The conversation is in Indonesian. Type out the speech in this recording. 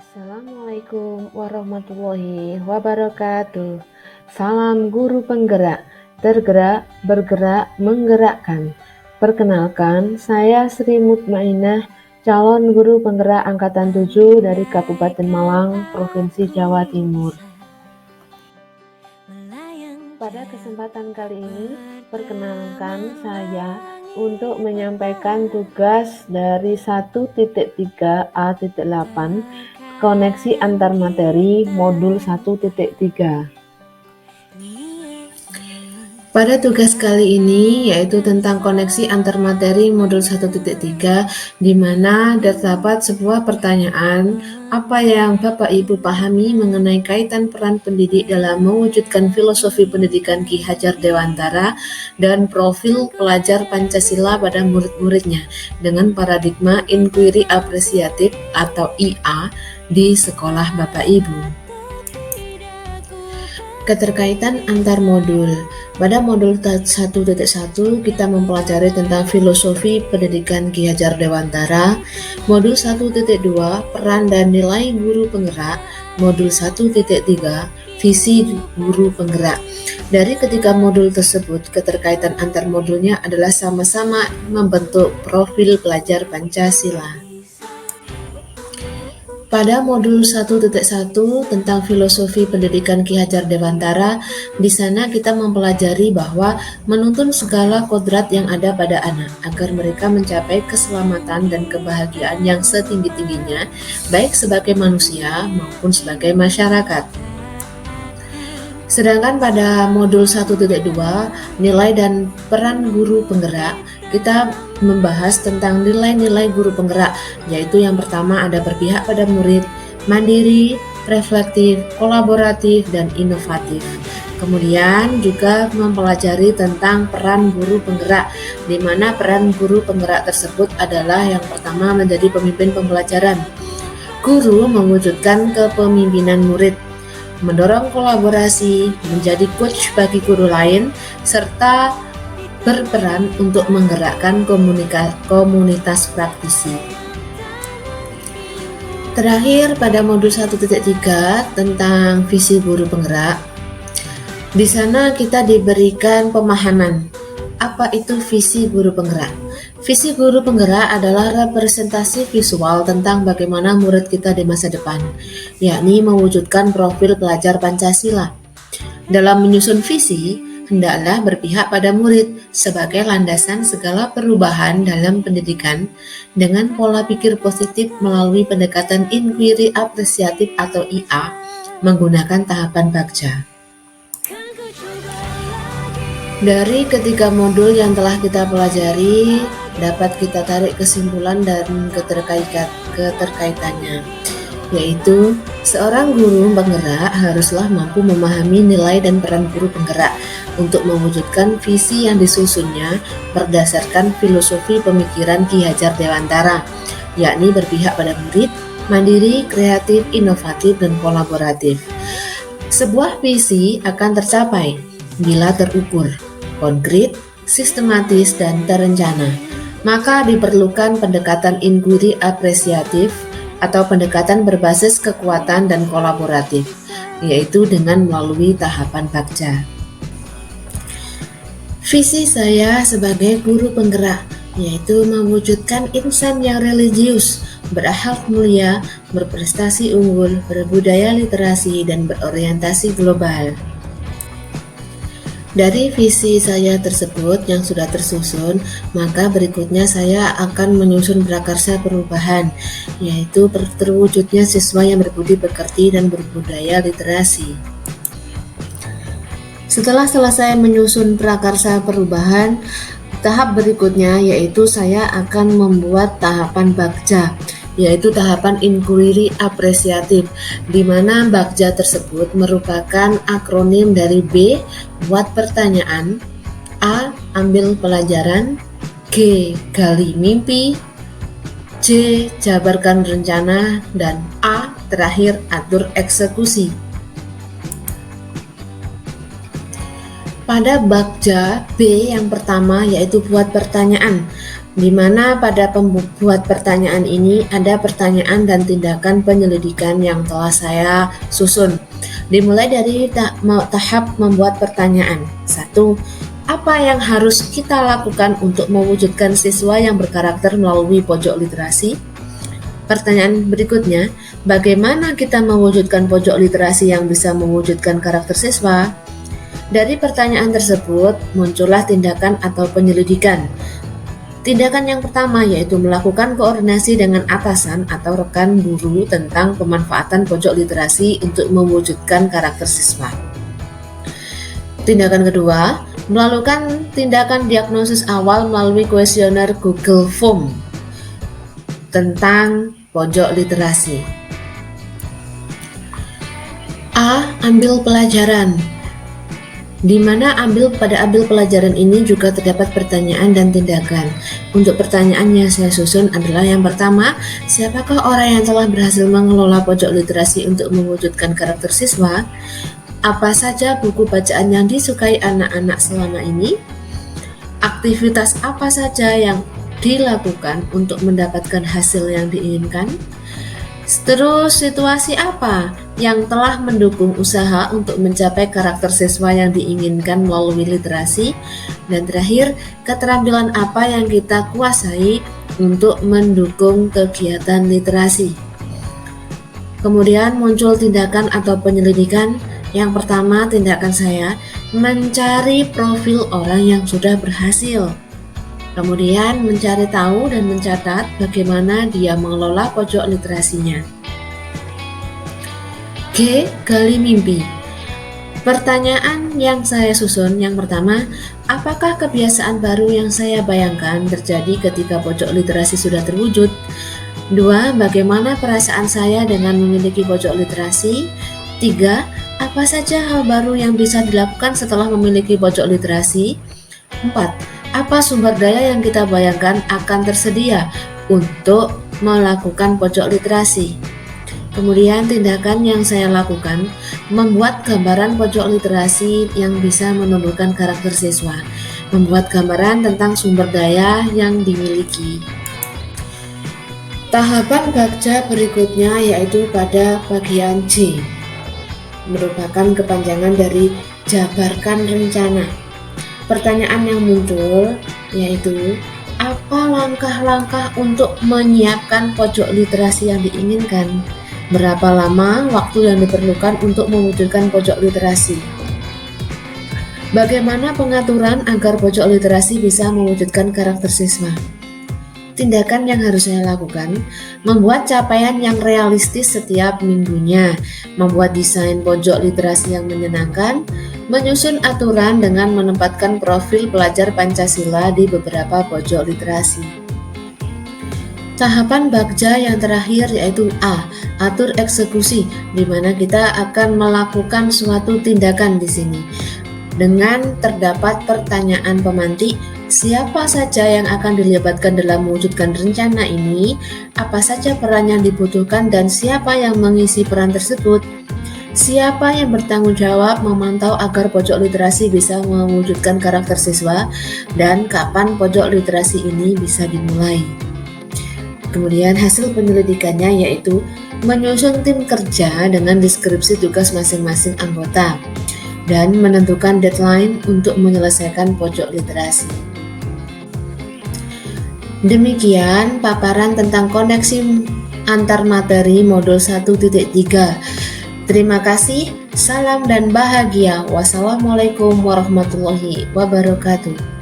Assalamualaikum warahmatullahi wabarakatuh. Salam guru penggerak, tergerak, bergerak, menggerakkan. Perkenalkan, saya Sri Mutmainah, calon guru penggerak angkatan 7 dari Kabupaten Malang, Provinsi Jawa Timur. Pada kesempatan kali ini, perkenalkan saya untuk menyampaikan tugas dari 1.3a.8 koneksi antar materi modul 1.3. Pada tugas kali ini yaitu tentang koneksi antar materi modul 1.3, di mana terdapat sebuah pertanyaan, apa yang Bapak Ibu pahami mengenai kaitan peran pendidik dalam mewujudkan filosofi pendidikan Ki Hajar Dewantara dan profil pelajar Pancasila pada murid-muridnya dengan paradigma inquiry apresiatif atau IA di sekolah Bapak Ibu. Keterkaitan antar modul. Pada modul 1.1 kita mempelajari tentang filosofi pendidikan Ki Hajar Dewantara. Modul 1.2 peran dan nilai guru penggerak. Modul 1.3 visi guru penggerak. Dari ketiga modul tersebut, keterkaitan antar modulnya adalah sama-sama membentuk profil pelajar Pancasila. Pada modul 1.1 tentang filosofi pendidikan Ki Hajar Dewantara, di sana kita mempelajari bahwa menuntun segala kodrat yang ada pada anak agar mereka mencapai keselamatan dan kebahagiaan yang setinggi-tingginya, baik sebagai manusia maupun sebagai masyarakat. Sedangkan pada modul 1.2 nilai dan peran guru penggerak, kita membahas tentang nilai-nilai guru penggerak, yaitu yang pertama ada berpihak pada murid, mandiri, reflektif, kolaboratif, dan inovatif. Kemudian juga mempelajari tentang peran guru penggerak, di mana peran guru penggerak tersebut adalah yang pertama menjadi pemimpin pembelajaran. Guru mewujudkan kepemimpinan murid, mendorong kolaborasi, menjadi coach bagi guru lain, serta berperan untuk menggerakkan komunitas praktisi. Terakhir pada modul 1.3 tentang visi guru penggerak, di sana kita diberikan pemahaman apa itu visi guru penggerak. Visi guru penggerak adalah representasi visual tentang bagaimana murid kita di masa depan, yakni mewujudkan profil pelajar Pancasila. Dalam menyusun visi, hendaklah berpihak pada murid sebagai landasan segala perubahan dalam pendidikan dengan pola pikir positif melalui pendekatan inquiry apresiatif atau IA menggunakan tahapan Bagja. Dari ketiga modul yang telah kita pelajari, dapat kita tarik kesimpulan dan keterkaitannya, yaitu seorang guru penggerak haruslah mampu memahami nilai dan peran guru penggerak untuk mewujudkan visi yang disusunnya berdasarkan filosofi pemikiran Ki Hajar Dewantara, yakni berpihak pada murid, mandiri, kreatif, inovatif, dan kolaboratif. Sebuah visi akan tercapai bila terukur, konkret, sistematis, dan terencana. Maka diperlukan pendekatan inquiry apresiatif atau pendekatan berbasis kekuatan dan kolaboratif, yaitu dengan melalui tahapan Bagja. Visi saya sebagai guru penggerak yaitu mewujudkan insan yang religius, berakhlak mulia, berprestasi unggul, berbudaya literasi, dan berorientasi global. Dari visi saya tersebut yang sudah tersusun, maka berikutnya saya akan menyusun prakarsa perubahan, yaitu terwujudnya siswa yang berbudi pekerti dan berbudaya literasi. Setelah selesai menyusun prakarsa perubahan, tahap berikutnya yaitu saya akan membuat tahapan Bagja, yaitu tahapan inquiry apresiatif, di mana Bagja tersebut merupakan akronim dari B. Buat pertanyaan, A. Ambil pelajaran, G. Gali mimpi, C. Jabarkan rencana, dan A. Terakhir atur eksekusi. Pada Bagja B yang pertama yaitu buat pertanyaan, di mana pada pembuat pertanyaan ini ada pertanyaan dan tindakan penyelidikan yang telah saya susun. Dimulai dari tahap membuat pertanyaan. 1. Apa yang harus kita lakukan untuk mewujudkan siswa yang berkarakter melalui pojok literasi? Pertanyaan berikutnya, bagaimana kita mewujudkan pojok literasi yang bisa mewujudkan karakter siswa? Dari pertanyaan tersebut, muncullah tindakan atau penyelidikan. Tindakan yang pertama yaitu melakukan koordinasi dengan atasan atau rekan guru tentang pemanfaatan pojok literasi untuk mewujudkan karakter siswa. Tindakan kedua, melakukan tindakan diagnosis awal melalui kuesioner Google Form tentang pojok literasi. A. Ambil pelajaran. Di mana ambil pelajaran ini juga terdapat pertanyaan dan tindakan. Untuk pertanyaan yang saya susun adalah yang pertama, siapakah orang yang telah berhasil mengelola pojok literasi untuk mewujudkan karakter siswa? Apa saja buku bacaan yang disukai anak-anak selama ini? Aktivitas apa saja yang dilakukan untuk mendapatkan hasil yang diinginkan? Terus, situasi apa yang telah mendukung usaha untuk mencapai karakter siswa yang diinginkan melalui literasi? Dan terakhir, keterampilan apa yang kita kuasai untuk mendukung kegiatan literasi? Kemudian muncul tindakan atau penyelidikan. Yang pertama, tindakan saya mencari profil orang yang sudah berhasil. Kemudian mencari tahu dan mencatat bagaimana dia mengelola pojok literasinya. G. Gali mimpi. Pertanyaan yang saya susun yang pertama, apakah kebiasaan baru yang saya bayangkan terjadi ketika pojok literasi sudah terwujud? 2. Bagaimana perasaan saya dengan memiliki pojok literasi? 3. Apa saja hal baru yang bisa dilakukan setelah memiliki pojok literasi? 4. Apa sumber daya yang kita bayangkan akan tersedia untuk melakukan pojok literasi? Kemudian tindakan yang saya lakukan, membuat gambaran pojok literasi yang bisa menumbuhkan karakter siswa, membuat gambaran tentang sumber daya yang dimiliki. Tahapan Bagja berikutnya yaitu pada bagian C, merupakan kepanjangan dari jabarkan rencana. Pertanyaan yang muncul yaitu, apa langkah-langkah untuk menyiapkan pojok literasi yang diinginkan? Berapa lama waktu yang diperlukan untuk mewujudkan pojok literasi? Bagaimana pengaturan agar pojok literasi bisa mewujudkan karakter siswa? Tindakan yang harus saya lakukan, membuat capaian yang realistis setiap minggunya, membuat desain pojok literasi yang menyenangkan, menyusun aturan dengan menempatkan profil pelajar Pancasila di beberapa pojok literasi. Tahapan Bagja yang terakhir yaitu A. Atur eksekusi, di mana kita akan melakukan suatu tindakan di sini. Dengan terdapat pertanyaan pemantik, siapa saja yang akan dilibatkan dalam mewujudkan rencana ini, apa saja peran yang dibutuhkan dan siapa yang mengisi peran tersebut, siapa yang bertanggung jawab memantau agar pojok literasi bisa mewujudkan karakter siswa, dan kapan pojok literasi ini bisa dimulai. Kemudian hasil penyelidikannya yaitu menyusun tim kerja dengan deskripsi tugas masing-masing anggota dan menentukan deadline untuk menyelesaikan pojok literasi. Demikian paparan tentang koneksi antar materi modul 1.3. Terima kasih, salam dan bahagia. Wassalamualaikum warahmatullahi wabarakatuh.